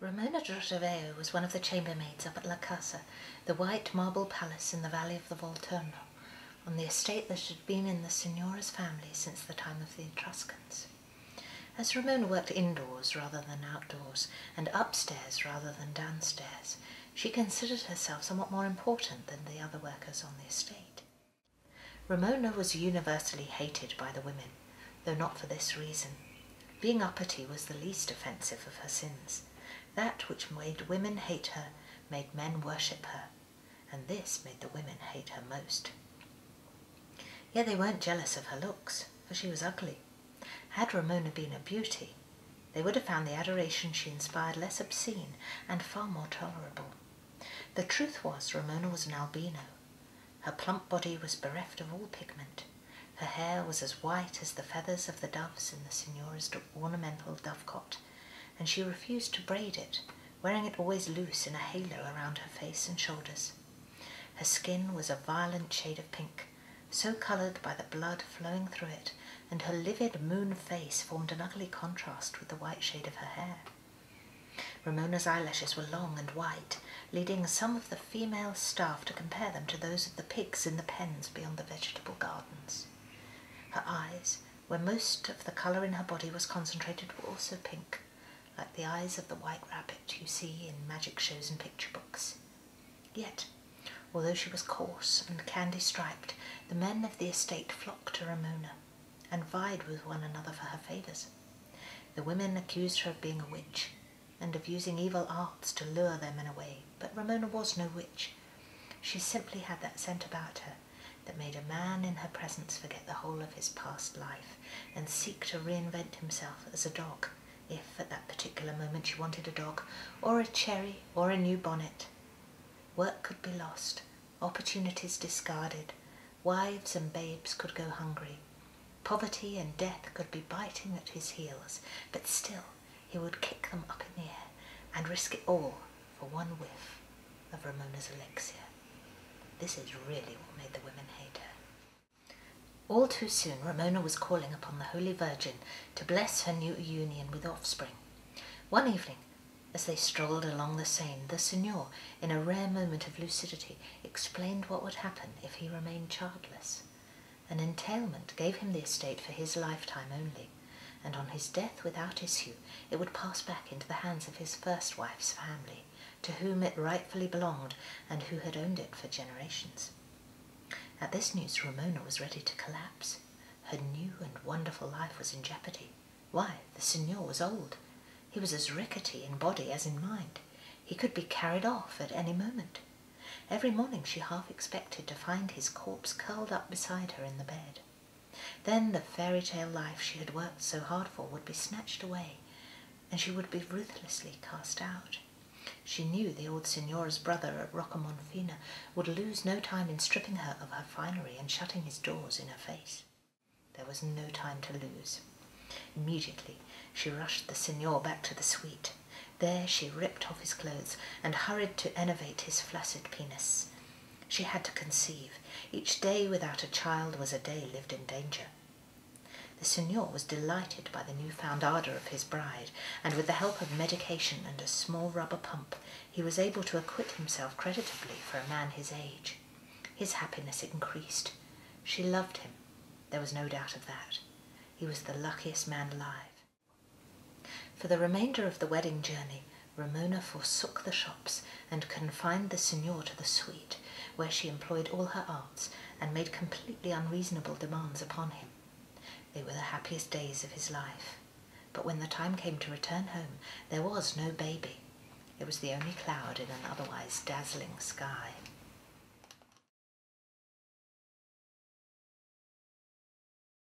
Ramona Droteveo was one of the chambermaids up at La Casa, the white marble palace in the valley of the Volturno, on the estate that had been in the Signora's family since the time of the Etruscans. As Ramona worked indoors rather than outdoors, and upstairs rather than downstairs, she considered herself somewhat more important than the other workers on the estate. Ramona was universally hated by the women, though not for this reason. Being uppity was the least offensive of her sins. That which made women hate her made men worship her, and this made the women hate her most. Yet they weren't jealous of her looks, for she was ugly. Had Ramona been a beauty, they would have found the adoration she inspired less obscene and far more tolerable. The truth was, Ramona was an albino. Her plump body was bereft of all pigment. Her hair was as white as the feathers of the doves in the Signora's ornamental dovecot, and she refused to braid it, wearing it always loose in a halo around her face and shoulders. Her skin was a violent shade of pink, so coloured by the blood flowing through it, and her livid moon face formed an ugly contrast with the white shade of her hair. Ramona's eyelashes were long and white, leading some of the female staff to compare them to those of the pigs in the pens beyond the vegetable gardens. Her eyes, where most of the colour in her body was concentrated, were also pink, like the eyes of the white rabbit you see in magic shows and picture books. Yet, although she was coarse and candy-striped, the men of the estate flocked to Ramona, and vied with one another for her favours. The women accused her of being a witch, and of using evil arts to lure their men away, but Ramona was no witch. She simply had that scent about her that made a man in her presence forget the whole of his past life, and seek to reinvent himself as a dog, if at that particular moment she wanted a dog, or a cherry, or a new bonnet. Work could be lost, opportunities discarded, wives and babes could go hungry. Poverty and death could be biting at his heels, but still he would kick them up in the air and risk it all for one whiff of Ramona's elixir. This is really what made the women hate her. All too soon Ramona was calling upon the Holy Virgin to bless her new union with offspring. One evening, as they strolled along the Seine, the Signor, in a rare moment of lucidity, explained what would happen if he remained childless. An entailment gave him the estate for his lifetime only, and on his death without issue it would pass back into the hands of his first wife's family, to whom it rightfully belonged and who had owned it for generations. At this news Ramona was ready to collapse. Her new and wonderful life was in jeopardy. Why, the Signor was old. He was as rickety in body as in mind. He could be carried off at any moment. Every morning she half expected to find his corpse curled up beside her in the bed. Then the fairy tale life she had worked so hard for would be snatched away, and she would be ruthlessly cast out. She knew the old Signora's brother at Roccamonfina would lose no time in stripping her of her finery and shutting his doors in her face. There was no time to lose. Immediately she rushed the Signor back to the suite. There she ripped off his clothes and hurried to enervate his flaccid penis. She had to conceive. Each day without a child was a day lived in danger. The Signor was delighted by the newfound ardour of his bride, and with the help of medication and a small rubber pump, he was able to acquit himself creditably for a man his age. His happiness increased. She loved him. There was no doubt of that. He was the luckiest man alive. For the remainder of the wedding journey, Ramona forsook the shops and confined the Signor to the suite, where she employed all her arts and made completely unreasonable demands upon him. They were the happiest days of his life. But when the time came to return home, there was no baby. It was the only cloud in an otherwise dazzling sky.